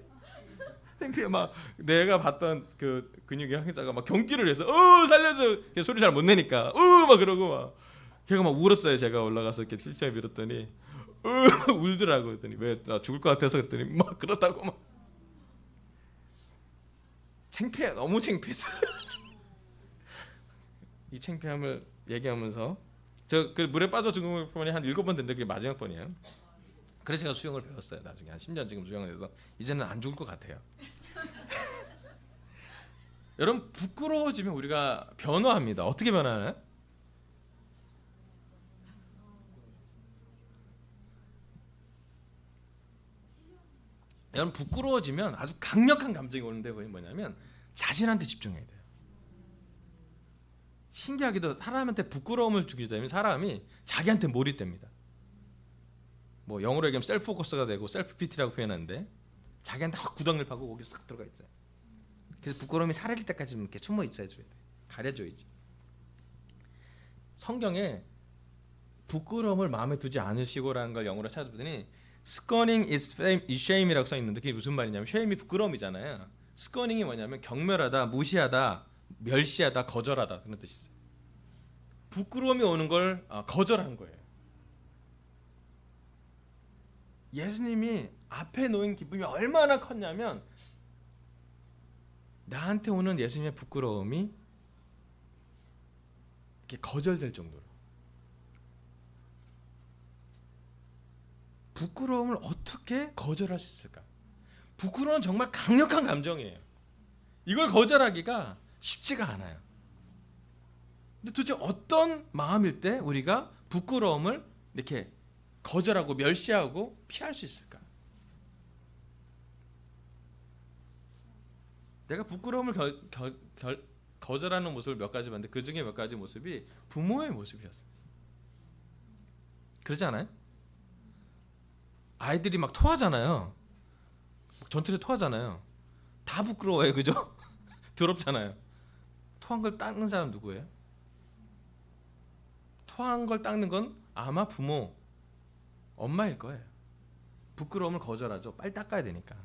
창피해. 막 내가 봤던 그 근육의 형제가 막 경기를 해서 살려줘. 걔 소리 잘 못 내니까 막 그러고 막 걔가 막 울었어요. 제가 올라가서 이렇게 실제 밀었더니 울더라고. 그랬더니 왜 나 죽을 것 같아서 그랬더니 막 그렇다고 막 창피해. 너무 창피했어. 이 창피함을 얘기하면서 저 그 물에 빠져 죽은 번이 한 7번 됐는데 그게 마지막 번이에요. 그래서 제가 수영을 배웠어요. 나중에 한 10년 지금 수영을 해서 이제는 안 죽을 것 같아요. 여러분 부끄러워지면 우리가 변화합니다. 어떻게 변하나요? 여러분 부끄러워지면 아주 강력한 감정이 오는데 그게 뭐냐면 자신한테 집중해야 돼요. 신기하게도 사람한테 부끄러움을 주게 되면 사람이 자기한테 몰입됩니다. 뭐 영어로 얘기하면 셀프 포커스가 되고 셀프 피티라고 표현하는데 자기한테 확 구덩이를 파고 거기 싹 들어가 있어요. 그래서 부끄러움이 사라질 때까지 이렇게 숨어 있어야 돼요. 가려줘야지. 성경에 부끄러움을 마음에 두지 않으시고라는 걸 영어로 찾아보더니 scorning is shame이라고 써 있는데 그게 무슨 말이냐면 shame이 부끄러움이잖아요. scorning이 뭐냐면 경멸하다, 무시하다, 멸시하다, 거절하다 그런 뜻이 있어요. 부끄러움이 오는 걸 거절한 거예요. 예수님이 앞에 놓인 기쁨이 얼마나 컸냐면 나한테 오는 예수님의 부끄러움이 이렇게 거절될 정도로. 부끄러움을 어떻게 거절할 수 있을까? 부끄러움은 정말 강력한 감정이에요. 이걸 거절하기가 쉽지가 않아요. 근데 도대체 어떤 마음일 때 우리가 부끄러움을 이렇게 거절하고 멸시하고 피할 수 있을까? 내가 부끄러움을 거절하는 모습을 몇 가지 봤는데 그 중에 몇 가지 모습이 부모의 모습이었어요. 그러지 않아요? 아이들이 막 토하잖아요. 전투에 토하잖아요. 다 부끄러워요, 그죠? 더럽잖아요. 토한 걸 닦는 사람 누구예요? 토한 걸 닦는 건 아마 부모, 엄마일 거예요. 부끄러움을 거절하죠. 빨리 닦아야 되니까.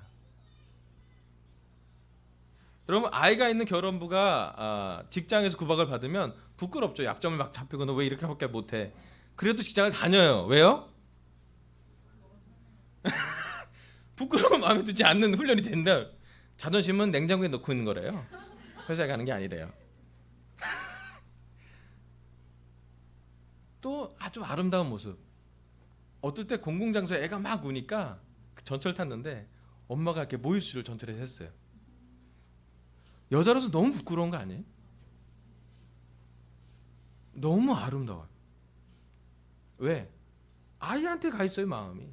여러분 아이가 있는 결혼부가 직장에서 구박을 받으면 부끄럽죠. 약점을 막 잡히고 너 왜 이렇게밖에 못해. 그래도 직장을 다녀요. 왜요? 부끄러움 마음에 두지 않는 훈련이 된다. 자존심은 냉장고에 넣고 있는 거래요. 회사에 가는 게 아니래요. 또 아주 아름다운 모습. 어떨 때 공공장소에 애가 막 우니까 전철 탔는데 엄마가 이렇게 모유수를 전철에서 했어요. 여자로서 너무 부끄러운 거 아니에요? 너무 아름다워요. 왜? 아이한테 가 있어요 마음이.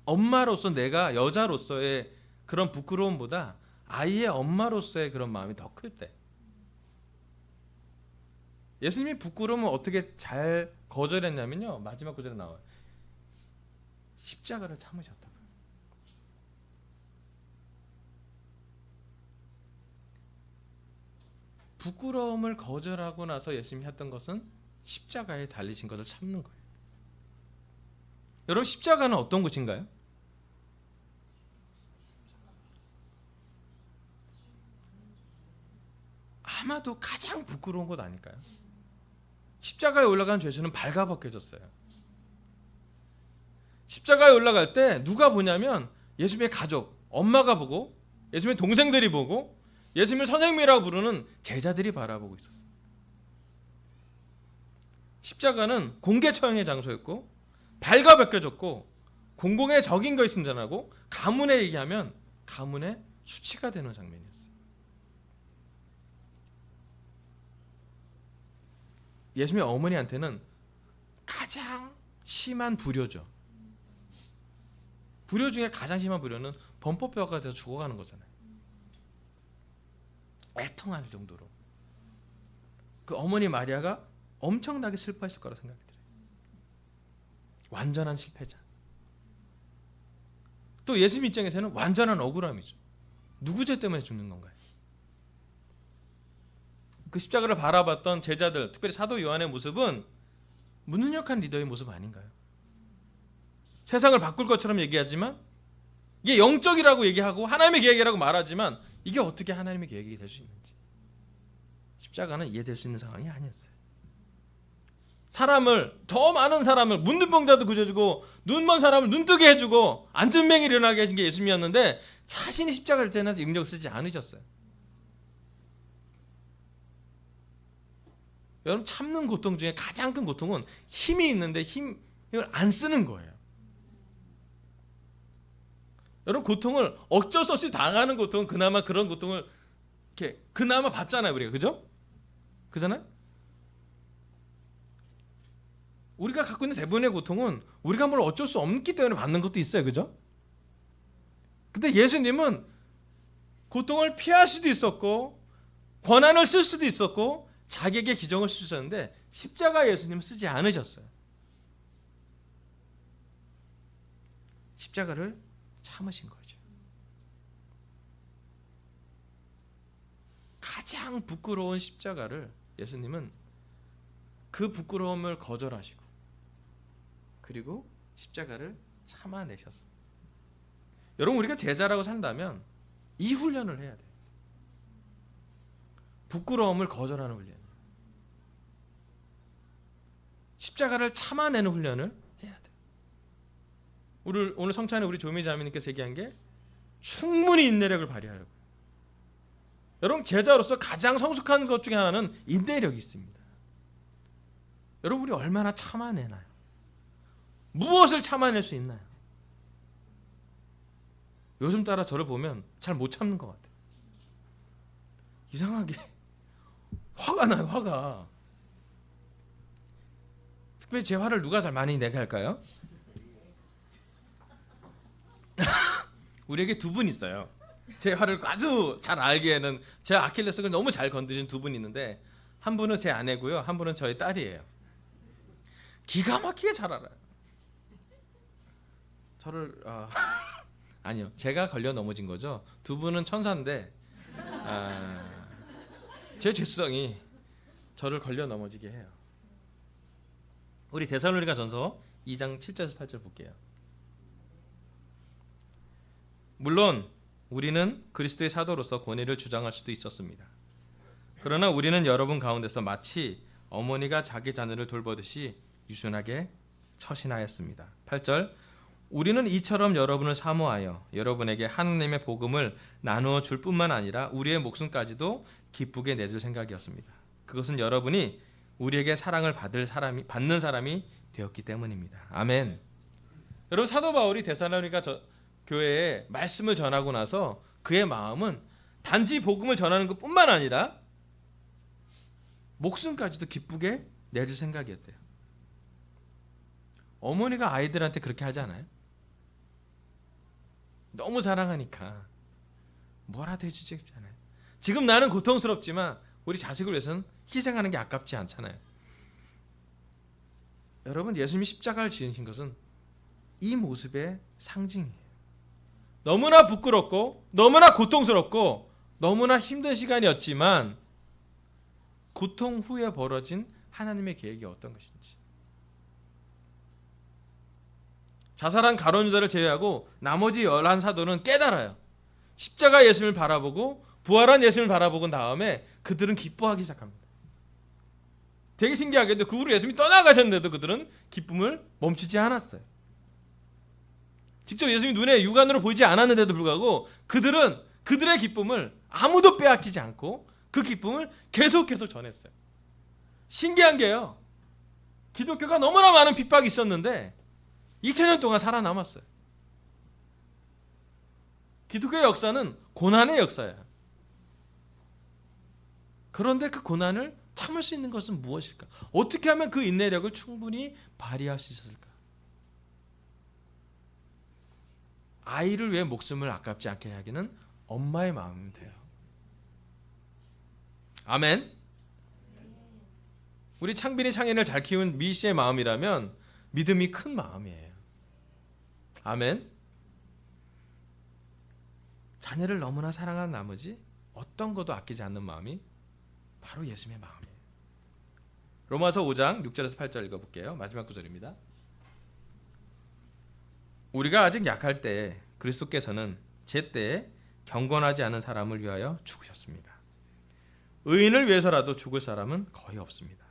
엄마로서 내가 여자로서의 그런 부끄러움보다 아이의 엄마로서의 그런 마음이 더 클 때. 예수님이 부끄러움을 어떻게 잘 거절했냐면요. 마지막 구절에 나와요. 십자가를 참으셨다고요. 부끄러움을 거절하고 나서 예수님이 했던 것은 십자가에 달리신 것을 참는 거예요. 여러분 십자가는 어떤 곳인가요? 아마도 가장 부끄러운 곳 아닐까요? 십자가에 올라간 죄수는 발가벗겨졌어요. 십자가에 올라갈 때 누가 보냐면 예수님의 가족, 엄마가 보고 예수님의 동생들이 보고 예수님을 선생님이라고 부르는 제자들이 바라보고 있었어요. 십자가는 공개 처형의 장소였고 발가벗겨졌고 공공의 적인 것이 승전하고 가문에 얘기하면 가문의 수치가 되는 장면이었어요. 예수님의 어머니한테는 가장 심한 불효죠. 불효 중에 가장 심한 불효는 범퍼뼈가 돼서 죽어가는 거잖아요. 애통할 정도로. 그 어머니 마리아가 엄청나게 슬퍼했을 거라 생각이 들어요. 완전한 실패자. 또 예수님 입장에서는 완전한 억울함이죠. 누구 죄 때문에 죽는 건가요? 그 십자가를 바라봤던 제자들, 특별히 사도 요한의 모습은 무능력한 리더의 모습 아닌가요? 세상을 바꿀 것처럼 얘기하지만 이게 영적이라고 얘기하고 하나님의 계획이라고 말하지만 이게 어떻게 하나님의 계획이 될 수 있는지 십자가는 이해될 수 있는 상황이 아니었어요. 사람을, 더 많은 사람을, 문둥병자도 구져주고 눈먼 사람을 눈뜨게 해주고 앉은 맹이 일어나게 해준 게 예수님이었는데 자신이 십자가를 지내서 능력을 쓰지 않으셨어요. 여러분, 참는 고통 중에 가장 큰 고통은 힘이 있는데 힘을 안 쓰는 거예요. 여러분, 고통을 어쩔 수 없이 당하는 고통은 그나마 그런 고통을 이렇게 그나마 받잖아요, 우리가. 그죠? 그잖아요? 우리가 갖고 있는 대부분의 고통은 우리가 뭘 어쩔 수 없기 때문에 받는 것도 있어요. 그죠? 근데 예수님은 고통을 피할 수도 있었고 권한을 쓸 수도 있었고 자기에게 기정을 쓰셨는데 십자가 예수님은 쓰지 않으셨어요. 십자가를 참으신 거죠. 가장 부끄러운 십자가를 예수님은 그 부끄러움을 거절하시고 그리고 십자가를 참아내셨습니다. 여러분, 우리가 제자라고 산다면 이 훈련을 해야 돼요. 부끄러움을 거절하는 훈련, 십자가를 참아내는 훈련을 해야 돼요. 오늘 성찬에 우리 조미 자매님께서 얘기한 게 충분히 인내력을 발휘하려고. 여러분, 제자로서 가장 성숙한 것 중에 하나는 인내력이 있습니다. 여러분, 우리 얼마나 참아내나요? 무엇을 참아낼 수 있나요? 요즘 따라 저를 보면 잘 못 참는 것 같아요. 이상하게 화가 나요, 화가. 특별히 제 화를 누가 잘 많이 내게 할까요? 우리에게 두 분 있어요. 제 화를 아주 잘 알기에는 제 아킬레스건을 너무 잘 건드신 두 분 있는데 한 분은 제 아내고요, 한 분은 저희 딸이에요. 기가 막히게 잘 알아요. 저를 아니요, 제가 걸려 넘어진 거죠. 두 분은 천사인데 제 죄성이 저를 걸려 넘어지게 해요. 우리 데살로니가전서 2장 7절에서 8절 볼게요. 물론 우리는 그리스도의 사도로서 권위를 주장할 수도 있었습니다. 그러나 우리는 여러분 가운데서 마치 어머니가 자기 자녀를 돌보듯이 유순하게 처신하였습니다. 8절, 우리는 이처럼 여러분을 사모하여 여러분에게 하나님의 복음을 나누어 줄 뿐만 아니라 우리의 목숨까지도 기쁘게 내줄 생각이었습니다. 그것은 여러분이 우리에게 사랑을 받는 사람이 되었기 때문입니다. 아멘. 여러분, 사도 바울이 데살로니가 교회에 말씀을 전하고 나서 그의 마음은 단지 복음을 전하는 것뿐만 아니라 목숨까지도 기쁘게 내줄 생각이었대요. 어머니가 아이들한테 그렇게 하지 않아요? 너무 사랑하니까 뭐라도 해주지 않아요? 지금 나는 고통스럽지만 우리 자식을 위해서는 희생하는 게 아깝지 않잖아요. 여러분, 예수님이 십자가를 지으신 것은 이 모습의 상징이에요. 너무나 부끄럽고 너무나 고통스럽고 너무나 힘든 시간이었지만 고통 후에 벌어진 하나님의 계획이 어떤 것인지, 자살한 가룟 유다를 제외하고 나머지 11사도는 깨달아요. 십자가 예수님을 바라보고 부활한 예수님을 바라보고 다음에 그들은 기뻐하기 시작합니다. 되게 신기하게도 그 후로 예수님이 떠나가셨는데도 그들은 기쁨을 멈추지 않았어요. 직접 예수님이 눈에 육안으로 보이지 않았는데도 불구하고 그들은 그들의 기쁨을 아무도 빼앗기지 않고 그 기쁨을 계속 전했어요. 신기한 게요, 기독교가 너무나 많은 핍박이 있었는데 2000년 동안 살아남았어요. 기독교의 역사는 고난의 역사예요. 그런데 그 고난을 참을 수 있는 것은 무엇일까? 어떻게 하면 그 인내력을 충분히 발휘할 수 있었을까? 아이를 위해 목숨을 아깝지 않게 하기는 엄마의 마음이면 돼요. 아멘. 우리 창빈이 창인을 잘 키운 미 씨의 마음이라면 믿음이 큰 마음이에요. 아멘. 자녀를 너무나 사랑하는 나머지 어떤 것도 아끼지 않는 마음이 바로 예수님의 마음이에요. 로마서 5장 6절에서 8절 읽어볼게요. 마지막 구절입니다. 우리가 아직 약할 때 그리스도께서는 제때 경건하지 않은 사람을 위하여 죽으셨습니다. 의인을 위해서라도 죽을 사람은 거의 없습니다.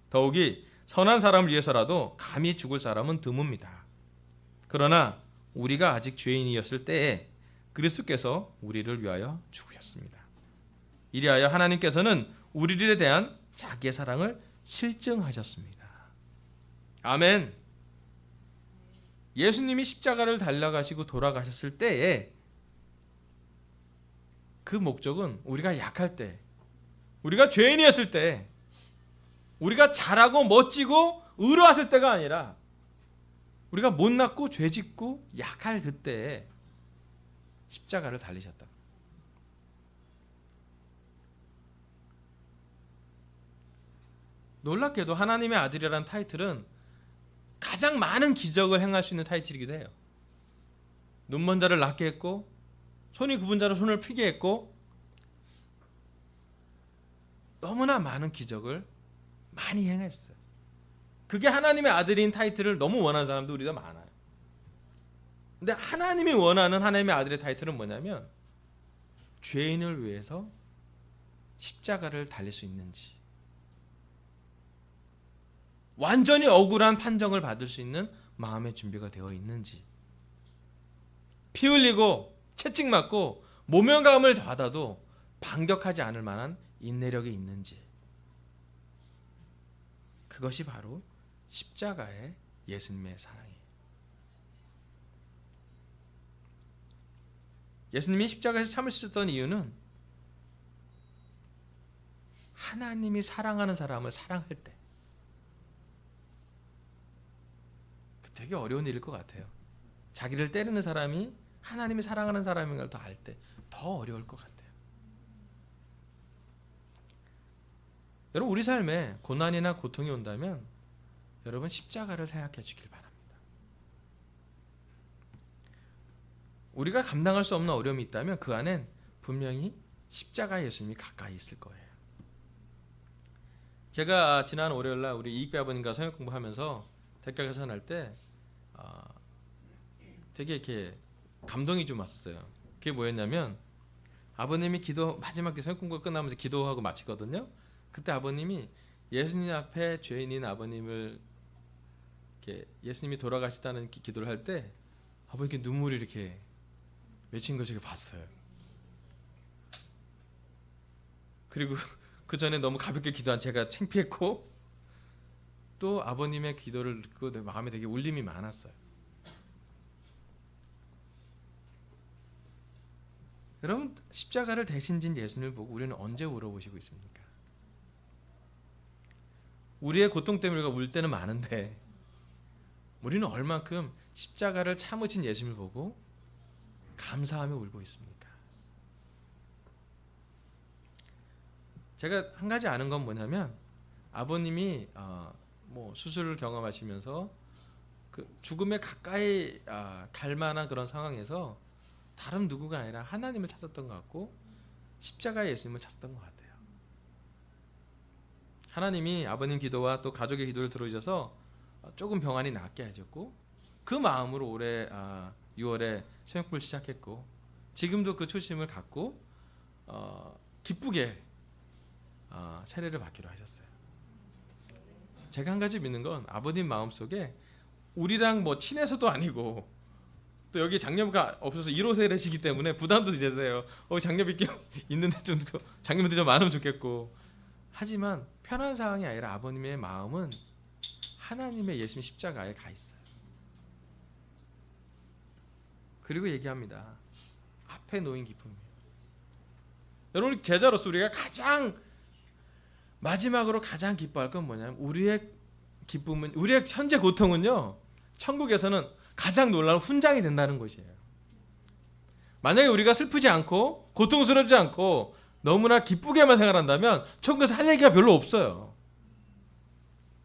더욱이 선한 사람을 위해서라도 감히 죽을 사람은 드뭅니다. 그러나 우리가 아직 죄인이었을 때에 그리스도께서 우리를 위하여 죽으셨습니다. 이리하여 하나님께서는 우리들에 대한 자기의 사랑을 실증하셨습니다. 아멘. 예수님이 십자가를 달려가시고 돌아가셨을 때에 그 목적은 우리가 약할 때, 우리가 죄인이었을 때, 우리가 잘하고 멋지고 의로웠을 때가 아니라 우리가 못났고 죄짓고 약할 그때에 십자가를 달리셨다. 놀랍게도 하나님의 아들이라는 타이틀은 가장 많은 기적을 행할 수 있는 타이틀이기도 해요. 눈먼 자를 낫게 했고, 손이 굽은 자를 손을 피게 했고, 너무나 많은 기적을 많이 행했어요. 그게 하나님의 아들인 타이틀을 너무 원하는 사람도 우리가 많아요. 근데 하나님이 원하는 하나님의 아들의 타이틀은 뭐냐면 죄인을 위해서 십자가를 달릴 수 있는지, 완전히 억울한 판정을 받을 수 있는 마음의 준비가 되어 있는지, 피 흘리고 채찍 맞고 모멸감을 받아도 반격하지 않을 만한 인내력이 있는지, 그것이 바로 십자가의 예수님의 사랑이에요. 예수님이 십자가에서 참으셨던 이유는 하나님이 사랑하는 사람을 사랑할 때, 되게 어려운 일일 것 같아요. 자기를 때리는 사람이 하나님이 사랑하는 사람인 걸 더 알 때 더 어려울 것 같아요. 여러분, 우리 삶에 고난이나 고통이 온다면 여러분 십자가를 생각해 주길 바랍니다. 우리가 감당할 수 없는 어려움이 있다면 그 안엔 분명히 십자가 예수님이 가까이 있을 거예요. 제가 지난 월요일날 우리 이익배 아버님과 성역 공부하면서 대가 개선할 때 되게 이렇게 감동이 좀 왔었어요. 그게 뭐였냐면 아버님이 마지막 성역 공부가 끝나면서 기도하고 마치거든요. 그때 아버님이 예수님 앞에 죄인인 아버님을 이렇게 예수님이 돌아가시다는 기도를 할 때 아버님께 눈물이 이렇게 맺힌 걸 제가 봤어요. 그리고 그 전에 너무 가볍게 기도한 제가 창피했고, 또 아버님의 기도를 듣고 내 마음에 되게 울림이 많았어요. 여러분, 십자가를 대신 진 예수님을 보고 우리는 언제 울어보시고 있습니까? 우리의 고통 때문에 우리가 울 때는 많은데 우리는 얼만큼 십자가를 참으신 예수님을 보고 감사하며 울고 있습니까? 제가 한 가지 아는 건 뭐냐면 아버님이 수술을 경험하시면서 그 죽음에 가까이 갈 만한 그런 상황에서 다른 누구가 아니라 하나님을 찾았던 것 같고 십자가의 예수님을 찾았던 것 같아요. 하나님이 아버님 기도와 또 가족의 기도를 들어주셔서 조금 병환이 낫게 하셨고, 그 마음으로 올해 6월에 성역부를 시작했고, 지금도 그 초심을 갖고 기쁘게 세례를 받기로 하셨어요. 제가 한 가지 믿는 건 아버님 마음속에 우리랑 뭐 친해서도 아니고, 또 여기 장녀가 없어서 1호 세례시기 때문에 부담도 되세요. 장녀 있는데 좀 장녀분들 좀 많으면 좋겠고, 하지만 편한 상황이 아니라 아버님의 마음은 하나님의 예수님 십자가에 가 있어요. 그리고 얘기합니다. 앞에 놓인 기쁨이에요. 여러분, 제자로서 우리가 마지막으로 가장 기뻐할 건 뭐냐면 우리의 기쁨은, 우리의 현재 고통은요, 천국에서는 가장 놀라운 훈장이 된다는 것이에요. 만약에 우리가 슬프지 않고 고통스럽지 않고 너무나 기쁘게만 생활한다면 천국에서 할 얘기가 별로 없어요.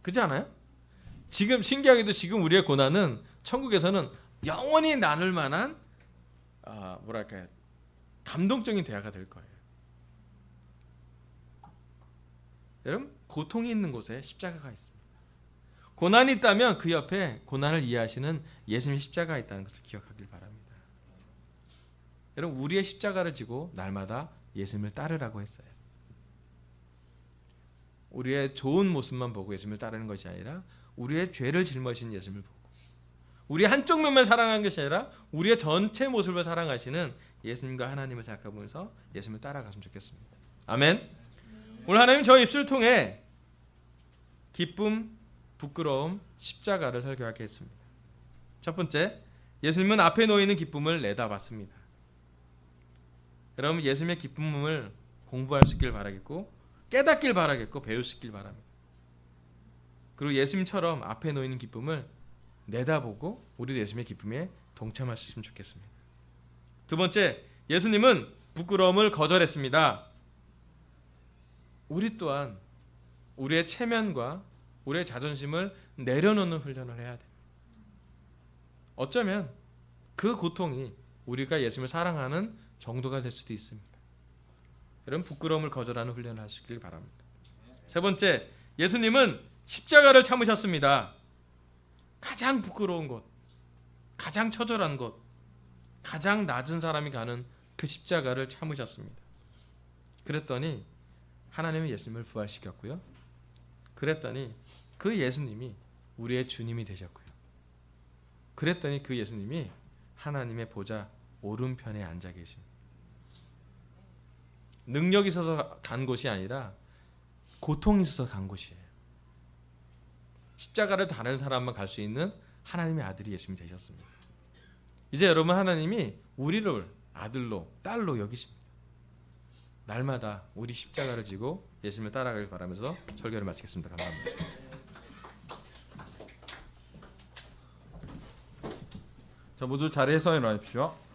그렇지 않아요? 지금 신기하게도 지금 우리의 고난은 천국에서는 영원히 나눌 만한 감동적인 대화가 될 거예요. 여러분, 고통이 있는 곳에 십자가가 있습니다. 고난이 있다면 그 옆에 고난을 이해하시는 예수님의 십자가가 있다는 것을 기억하길 바랍니다. 여러분 우리의 십자가를 지고 날마다 예수님을 따르라고 했어요. 우리의 좋은 모습만 보고 예수님을 따르는 것이 아니라 우리의 죄를 짊어진 예수님을 보고 우리의 한쪽 면만 사랑하는 것이 아니라 우리의 전체 모습을 사랑하시는 예수님과 하나님을 생각해보면서 예수님을 따라갔으면 좋겠습니다. 아멘. 오늘 하나님 저희 입술을 통해 기쁨, 부끄러움, 십자가를 설교하겠습니다. 첫 번째, 예수님은 앞에 놓이는 기쁨을 내다봤습니다. 여러분 예수님의 기쁨을 공부할 수 있길 바라겠고 깨닫길 바라겠고 배울 수 있길 바랍니다. 그리고 예수님처럼 앞에 놓이는 기쁨을 내다보고 우리도 예수님의 기쁨에 동참할 수 있으면 좋겠습니다. 두 번째, 예수님은 부끄러움을 거절했습니다. 우리 또한 우리의 체면과 우리의 자존심을 내려놓는 훈련을 해야 됩니다. 어쩌면 그 고통이 우리가 예수님을 사랑하는 정도가 될 수도 있습니다. 여러분 부끄러움을 거절하는 훈련을 하시길 바랍니다. 세 번째, 예수님은 십자가를 참으셨습니다. 가장 부끄러운 것, 가장 처절한 것, 가장 낮은 사람이 가는 그 십자가를 참으셨습니다. 그랬더니 하나님은 예수님을 부활시켰고요. 그랬더니 그 예수님이 우리의 주님이 되셨고요. 그랬더니 그 예수님이 하나님의 보좌 오른편에 앉아 계십니다. 능력이 있어서 간 곳이 아니라 고통이 있어서 간 곳이에요. 십자가를 다른 사람만 갈 수 있는 하나님의 아들이 예수님이 되셨습니다. 이제 여러분 하나님이 우리를 아들로 딸로 여기십니다. 날마다 우리 십자가를 지고 예수님을 따라가길 바라면서 설교를 마치겠습니다. 감사합니다. 자, 모두 자리에서 일어나십시오.